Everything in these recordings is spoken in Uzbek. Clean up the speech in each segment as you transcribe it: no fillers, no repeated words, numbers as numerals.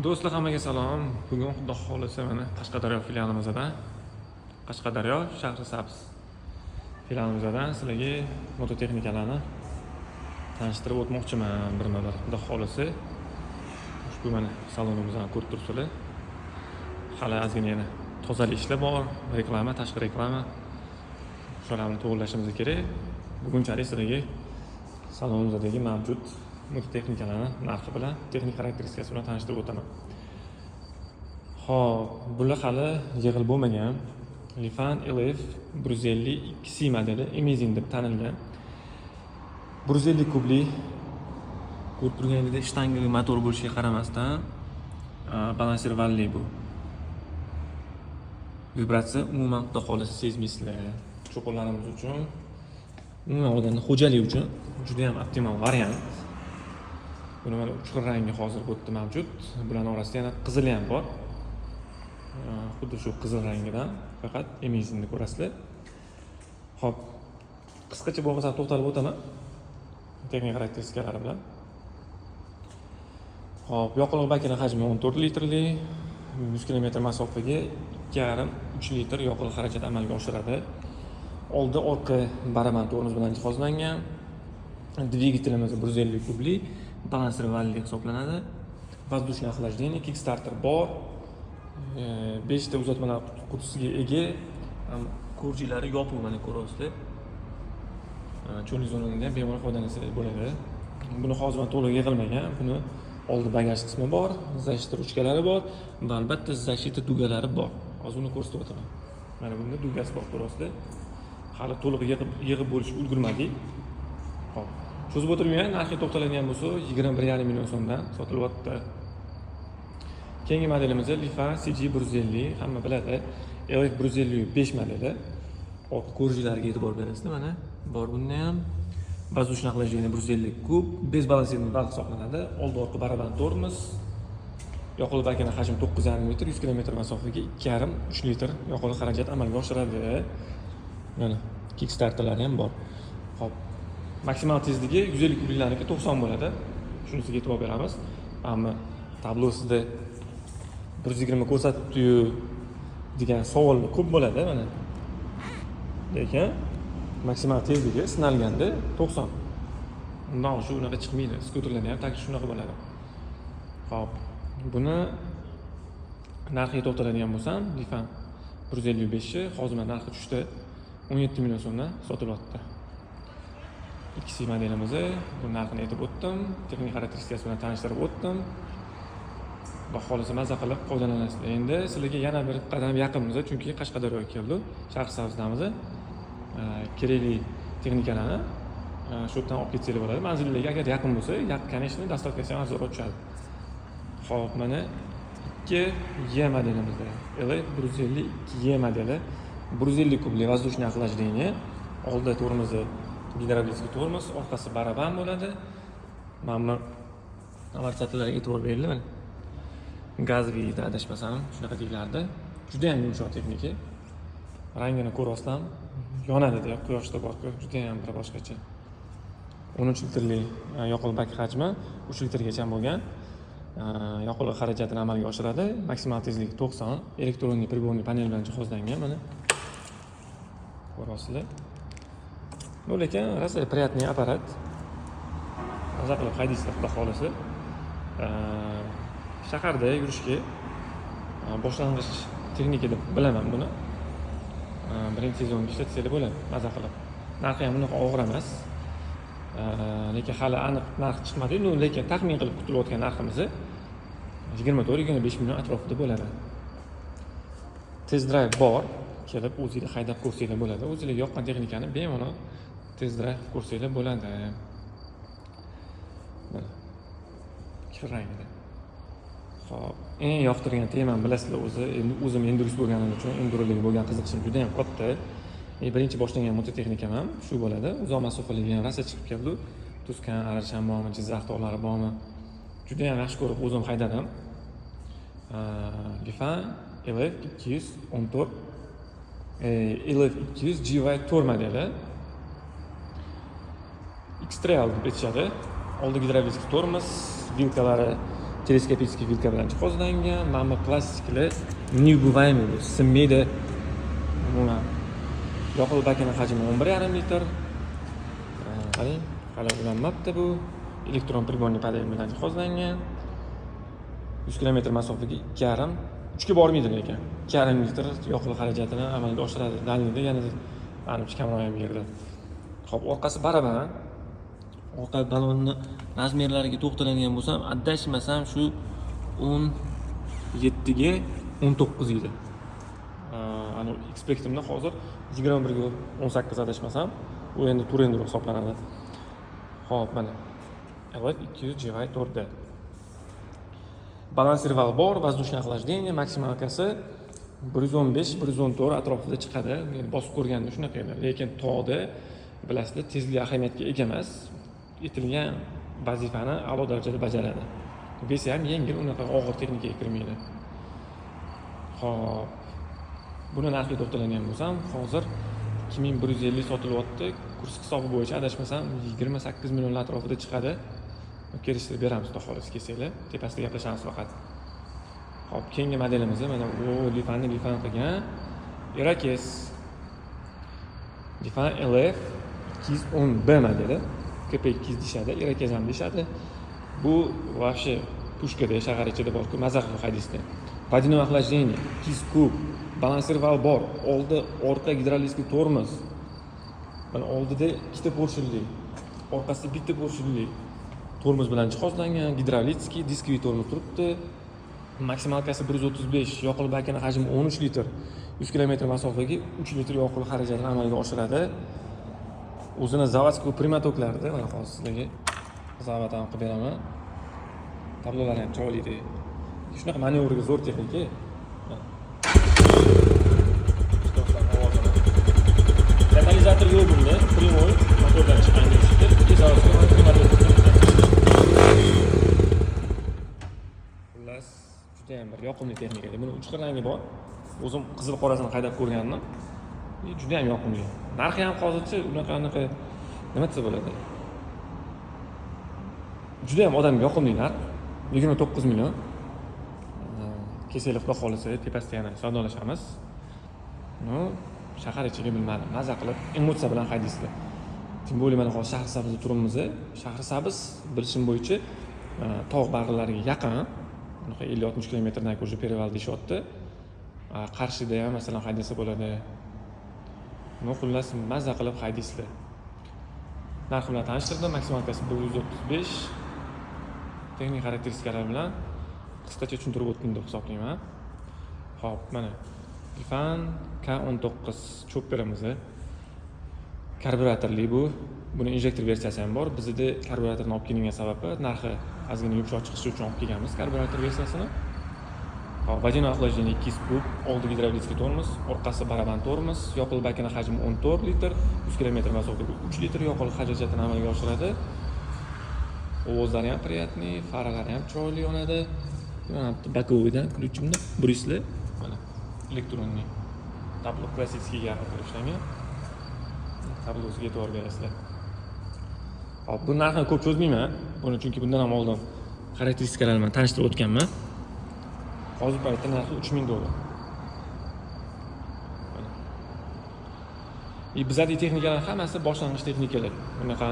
Do'stlar, hammaga salom. Bugun Xudo xohlasa mana Qashqadaryo filialimizdan, Qashqadaryo Shahrisabz filialimizdan sizlarga mototexnikalarni tanishtirib o'tmoqchiman birmalar. Xudo xohlasa ushbu mana salonimizni ko'rib turibsizlar. Hali ozgina yana tozalik ishlar bor, reklama, tashqi reklama. Shularni to'g'rilashimiz kerak. Bugunchalik sizlarga salonimizdagi mavjud mototexnikalarni narxi bilan, texnik xarakteristikasi bilan tanishtirib o'taman. Xo'p, bular hali yig'ilib bo'lmagan Lifan LF 150 2C modeli Amazing deb tanilgan. 150 kubli ko'rib turganingizdek shtangali motor bo'lishiga qaramasdan balanservalli bu. Vibratsiya umuman xudo xohlasa sezmaysizlar. Cho'ponlarimiz uchun, umuman odamning xo'jaligi uchun juda ham optimal variant. Buni mana uch xil rangi hozir bu yerda mavjud. Bularning orasida yana qizili ham bor. Xuddi shu qizil rangidan faqat Amazingni ko'rasizlar. Xo'p, qisqacha bo'lmasa to'xtalib o'taman texnik xarakteristikalari bilan. Xo'p, yoqilg'i bakining hajmi 14 litrli, 100 km masofaga 2,5-3 litr yoqilg'i xarajati amalga oshiradi. Oldi orqa baraban tormoz bilan jihozlangan. Dvigatelimiz 150 kubli, balanservalli hisoblanadi. Воздушное охлаждение, Kickstarter bor. 5 ta uzatmalar qutisiga ega. Ko'rjilari yopiq, mana ko'rasizlar. Cho'lik zonasidan ham bemalol foydalansangiz bo'ladi. Buni hozir to'liq yig'ilmagan. Buni oldi bagaj qismi bor, защита ruchkalari bor va albatta защита dugalari bor. Hozir uni ko'rsatib o'taman. Mana bunda dugasi bor, ko'rasizlar. Hali to'liq yig'ib bo'lish ulgurmadik. Xo'p, cho'zib o'tirgan narxga to'xtaladigan bo'lsa 21,5 million so'mdan sotilyapti. Keyingi modelimiz Lifan CG 150, hamma biladi. LF 155 modeli. Orqa ko'rjilariga e'tibor berasizlar, mana bor bunda ham. Воздушное охлаждение 150 kub, bez balanserli valv hisoblanadi. Oldi orqa baraban tormoz. Yoqilg'i bakining hajmi 9,5 litr, 100 km masofaga 2,5-3 litr yoqilg'i xarajat amalga oshiradi. Mana Kickstarterlari ham bor. Xo'p, maksimal tezligi 150 kubliklarniki 90 bo'ladi. Shunisiga e'tibor beramiz. Ammo tablosida 120 ko'rsatib-yu degan savollar ko'p bo'ladi mana. Lekin maksimal tezligi sinalganda 90. Undan shu unaqa chiqmaydi. Skuterlarda ham taki shunaqa bo'ladi. Xo'p, buni narxiga to'xtaladigan bo'lsam, Lifan 155 hozir mana narxi tushdi. 17 million so'mdan sotilyapti. 2C modelimiz, bu narxini aytib o'tdim, texnik xarakteristikasi bilan tanishtirib o'tdim. Va xohlasa mazza qilib foydalanasizlar. Endi sizlarga yana bir qadam yaqinmiz, chunki Qashqadaryoga keldik. Shahrisabzdamiz. Kerakli texnikalarni shu yerdan olib ketsanglar bo'ladi. Manzillarga agar yaqin bo'lsa, конечно, dostavkasi ham arzonroq tushadi. Xo'p, mana 2E modelimiz. LF 150 2E modeli. 150 kubli воздушное охлаждение. Oldi tormozi gidravlический tormoz, orqasi baraban bo'ladi. Mana amortizatorlarga e'tibor beringlar. Mana gazviyda adashmasam, shunaqa deyiladi. Juda ham yumshoq texnika. Rangini ko'rasizlar, yonadi-da, quyoshda bor-ku, juda ham bir boshqacha. 13 litrli yoqilg'i bak hajmi 3 litrgacha bo'lgan. Yoqilg'i xarajatini amalga oshiradi. Maksimal tezlik 90, elektronli приборный panel bilan jihozlangan mana. Ko'rasizlar. Bu lekin rosa приятный apparat. Mazza qilib haydaysizlar, xudo xolasa. Shaharda yurishga boshlang'ich texnika deb bilaman buni. Birinchi sezonda ishlatsanglar bo'ladi, mazza qilib. Narxi ham unaqa og'ir emas. Lekin hali aniq narx chiqmadi. Lekin taxmin qilib kutilayotgan narximiz 24-25 million atrofida bo'ladi. Test drive bor, kelib o'zingizlar haydab ko'rsanglar bo'ladi. O'zingizlarga yoqqan texnikani bemalol test drive ko'rsanglar bo'ladi. Mana ikki rangda. Xo'p, eng yoqtirgan temam bilasizlar, o'zim endurist bo'lganim uchun enduroligi bo'lgan qiziqishim juda ham katta. Birinchi boshlangan mototexnikam ham shu bo'ladi. Uzoq masofalarga ham rosa chiqib keldi. Tuskan, Aralshan bormi, Jizzax tog'lari bormi? Juda ham yaxshi ko'rib o'zim haydadim. Lifan LF 214 LF 200 GY Tour modeli. X-Trail deb aytishadi. Oldi gidravlik tormoz, vilkalari teleskopический vilka bilan jihozlangan. Mana bu plastikli не убиваемый bu sinmaydi. Umuman yoqilg'i bakini hajmi 11,5 litr. Qarang, hali ulanmabdi bu. Elektron приборный panel bilan jihozlangan. 100 km masofaga 2,5 3 ga bormaydi lekin 2,5 litr yoqilg'i xarajatini amalga oshiradi. Dalilda yanada ancha kamroq ham yerda. Xo'p, orqasi baraban. Orqa balonni razmerlariga to'xtaladigan bo'lsam, adashmasam shu 17 ga 19 edi. Ana X-Spectrumda hozir 21 ga 18 adashmasam, u endi Turender hisoblanadi. Xo'p, mana LF 200 GY4 da. Balanserval bor, воздушное охлаждение, maksimalkasi 115-114 atrofida chiqadi. Men bosib ko'rganda shunaqa edi. Lekin tog'da bilasizlar, tezlik ahamiyatga ega emas. Etilgan vazifani a'lo darajada bajaradi. Besi ham yengil, unaqa og'ir texnikaga kirmaydi. Xo'p. Buni narxiga to'xtalgan bo'lsam, hozir 2150 sotilyapti. Kurs hisobi bo'yicha adashmasam 28 million atrofida chiqadi. Kelishtirib beramiz, xudo xohlasa kelsanglar. Tepasida gaplashamiz faqat. Xo'p, keyingi modelimiz mana Lifan qilgan Irakes. Lifan LF 210B modeli. KP2 deyishadi, Irakes ham deyishadi. Bu вообще pushkada shahar ichida bor-ku, maza qilib haydasizlar. Водяное охлаждение, kiskub, balanserval bor, oldi orqa gidravlический tormoz. Mana oldida ikkita porshilli, orqasida bitta porshilli tormoz bilan jihozlangan, gidravlический, diskoviy tormoz turibdi. Maksimalkasi 135, yoqilg'i bakini hajmi 13 litr. 100 km masofaga 3 litr yoqilg'i xarajatini amalga oshiradi. O'zini zavodskiy primatoklarida, mana hozir sizlarga zavod ham qilib beraman. Tablolari ham chiroyli. Shunaqa manevrga zo'r texnika. Katalizator yo'q bunda, primoy motordan chiqqan deyishdi. Zavodskiy primatoklar. Xullas, juda ham bir yoqimli texnika. Buni uch xil rangi bor. O'zim qizil qorasini haydab ko'rgandim. Juda ham yoqimli. Narxi ham hozircha unaqa nima desa bo'ladi. Juda ham odamga yoqimli narx. 29 million. Kesalik xudo xolisa tepasida yana savdolashamiz. Shahar ichiga bilmadim, maza qilib, emotsiya bilan haydaysizlar. Tim bo'li mana hozir Shahrisabzda turibmiz. Shahrisabz bilishim bo'yicha tog' bag'rilariga yaqin. Unaqa 50-60 kilometrdan ko'ra Perival deyapti. Qarshida ham masalan haydasa bo'ladi. Xullas maza qilib haydaysizlar. Narxi bilan tanishtirdim. Maksimalkasi 135. Texnik xarakteristikалari bilan qisqacha tushuntirib o'tdim deb hisoblayman. Xo'p, mana Lifan K19 chopperimiz. Karburatorli bu. Buni injektor versiyasi ham bor. Bizda karburatorni olib kelingan sababi narxi ozgina yumshoq chiqishi uchun olib kelganmiz karburator versiyasini. Hop, водяное охлаждение 2 kub, oldi gidravlический tormoz, orqasi baraban tormoz, yoqilg'i bakini hajmi 14 litr, 100 km masofaga 3 litr yoqilg'i xarajatini amalga oshiradi. Ovozlari ham приятный, faralari ham chiroyli yonadi. Mana bakoviydan ключimni burislar. Mana elektronniy tablo klassическийga qilib ishlangan. Tablosiga e'tibor berasizlar. Hop, bu narxini ko'p cho'zmayman. Buni chunki bundan ham oldin xarakteristikalarini bilan tanishtirib o'tganman. Hozir paytda narxi $3000. Bizadagi texnikalar hammasi boshlang'ich texnikalar. Bunaqa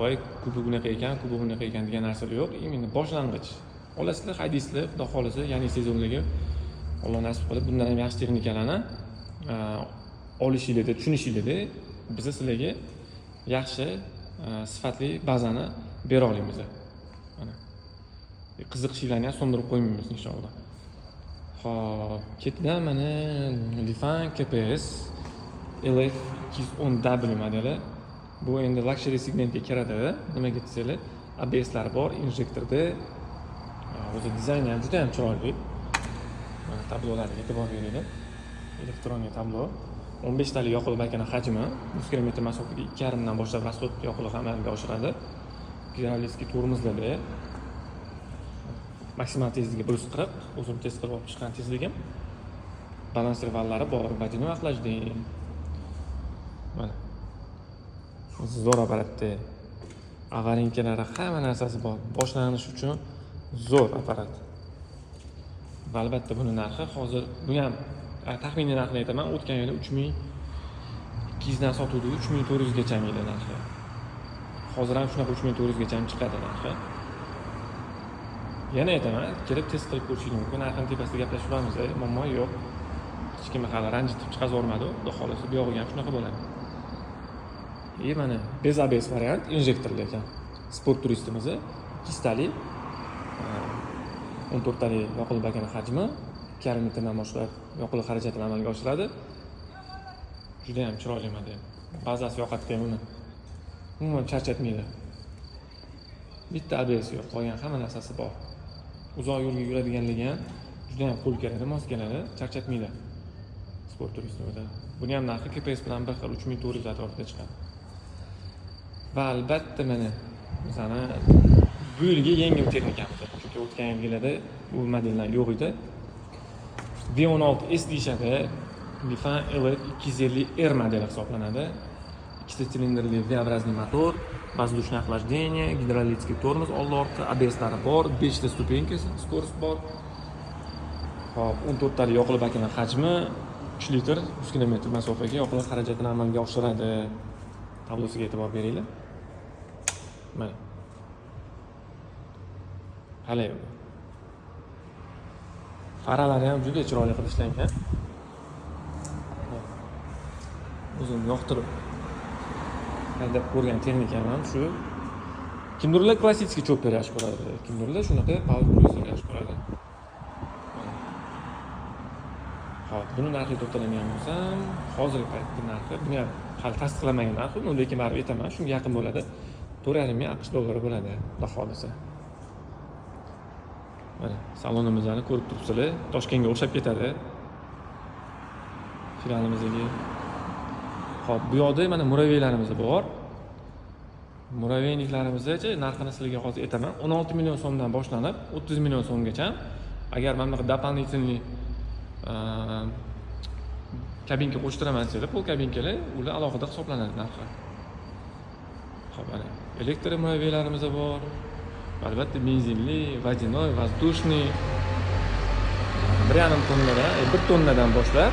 voy kubi bunaqa ekan, kubi bunaqa ekan degan narsalar yo'q. Endi boshlang'ich. Olasizlar, haydaysizlar, xudo xolasa, yangi sezonlarga Alloh nasib qilib bundan ham yaxshi texnikalarni olishingizda, tushunishingizda biz sizlarga yaxshi sifatli bazani bera olamiz. Mana qiziqishinglarni ham so'ndirib qo'ymaymiz inshaalloh. Xo'p, ketdan mana Lifan KPS LF 210W modeli. Bu endi luxury segmentga kiradi. Nimaga desanglar, ABS'lar bor, injektorda. O'zi dizayni ham juda ham chiroyli. Mana tablolarga e'tibor beringlar. Elektronniy tablo. 15 talik yoqilg'i bakini hajmi 100 km masofaga 2,5 dan boshlab rasxod yoqilg'i amalga oshiradi. Gidravlический tormozlarda maksimal tezligi 140, o'zim test qilib olib chiqqan tezligim. Balanservallari bor, водяное охлаждение. Mana. Zo'r apparatda avarinkalari hamma narsasi bor. Boshlanish uchun zo'r apparat. Va albatta buni narxi hozir bu ham taxminiy narxni aytaman, o'tgan yili 3200 dan sotuvdi, 3400 gacha edi narxi. Hozir ham shunaqa 3400 gacha chiqadi narxi. Yana aytaman, kelib test qilib ko'rishingiz mumkin. Narxning tepasida gaplashib olamiz, muammo yo'q. Hech kim hali ranjitib chiqazormadi, xudo xolasa bu yog'iga ham shunaqa bo'ladi. Mana bez ABS variant injektorli ekan. Sport turistimiz 2 tali 14 tali yoqilg'i bakani hajmi 2,5 metrdan boshlab yoqilg'i xarajatini amalga oshiradi. Juda ham chiroyli model. Bazasi yoqadi ham uni. Umuman charchatmaydi. Bitta ABS yo'q, qolgan hamma narsasi bor. Uzoq yo'lga yuradiganligi ham juda ham qo'l keladi, mos keladi, charchatmaydi. Sport turistimizda. Buni ham narxi KPS bilan bir xil 3400 atrofida chiqadi. Va albatta mana bizani bu yilgi yangi texnikamiz. Chunki o'tgan yillarda bu modellar yo'q edi. V16S deyishadi. Lifan LF250R modeli hisoblanadi. 2 silindrli V-образный motor, воздушное охлаждение, гидравлический тормоз, oldi-orqa, ABS-lari bor, 5 ta stupenka, скорость bor. Hop, 14 tali yoqilg'i bakani hajmi 3 litr 100 km masofaga yoqilg'i xarajatini amalga oshiradi. Tablosiga e'tibor beringlar. Mana. Qalay. Faralari ham juda chiroyli qilib ishlangan. O'zim yoqtirib haydab ko'rgan texnikam ham shu. Kimdirlar klassik chopper yaxshi ko'radi, kimdirlar shunaqa power cruiser yaxshi ko'radi. Hop, buni narxiga to'xtaladigan bo'lsam, hozirgi paytda narxi, buni ham hali tasdiqlamagan narxi, lekin baribir aytaman, shunga yaqin bo'ladi. 4,5 ming AQSh dollari bo'ladi, xudo xolisa. Mana salonimizni ko'rib turibsizlar, Toshkentga o'xshab ketadi. Filialimizdagi. Hop, bu yoqda mana muraveylarimiz bor. Muraveyniklarimizni narxini sizlarga hozir aytaman. 16 million so'mdan boshlanib 30 million so'mgacha. Agar mana bunaqa дополнительный kabinka qo'shtiraman desanglar, pol kabinkalar ular alohida hisoblanadi narxi. Xo'p, mana elektr muraveylarimiz bor. Albatta benzinli, водяной, воздушный 1,5 tonnadan, 1 tonnadan boshlab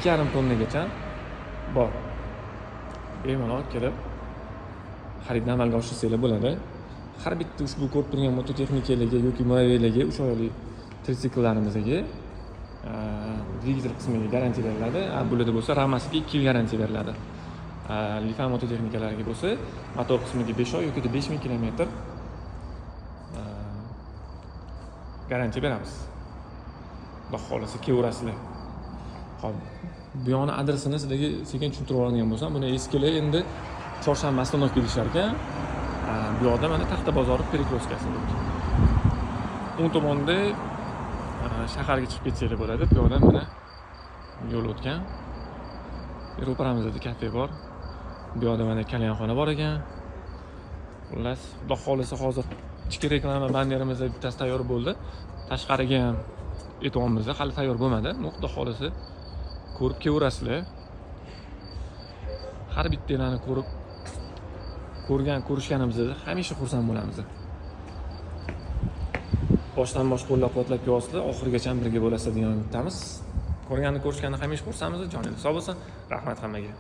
2,5 tonnagacha bor. Bemalol kelib xaridni amalga oshirsanglar bo'ladi. Har bitta ushbu ko'rib turgan mototexnikalarga yoki muraveylarga 3 oylik tritsiklarimizga dvigatel qismiga garantiya beriladi. Bularda bo'lsa ramasiga 2 yil garantiya beriladi. Lifan mototexnikalariga bo'lsa motor qismiga 5 oy yoki 5000 km garantiya beramiz. Xudo xolasa kelaverasizlar. Xo'p, bu yo'qni adresini sizlarga sekin tushuntirib oladigan bo'lsam, buni eskilar endi chorshanba ostonovka deyishar ekan. Bu yoqda mana Taxta bozori перекресткasi bo'ldi. O'ng tomonda shaharga chiqib ketsanglar bo'ladi. Bu yoqdan mana yo'l o'tgan. Ro'paramizda kafe bor. Bu yoqda mana kalyanxona bor ekan. Xullas, xudo xolasa hozir ichki reklama bannerimiz bittasi tayyor bo'ldi. Tashqariga ham e'tibomimiz hali tayyor bo'lmadi. Xudo xolasa ko'rib kelaverasizlar. Har bittalarni ko'rishganimizda hamisha xursand bo'lamiz. Boshdan bosh qo'llab-quvvatlab kelyapsizlar, oxirigacha birga bo'lasizlar degan umiddamiz. Ko'rishganni hamisha xursandmiz, joningiz sog' bo'lsin. Rahmat hammaga.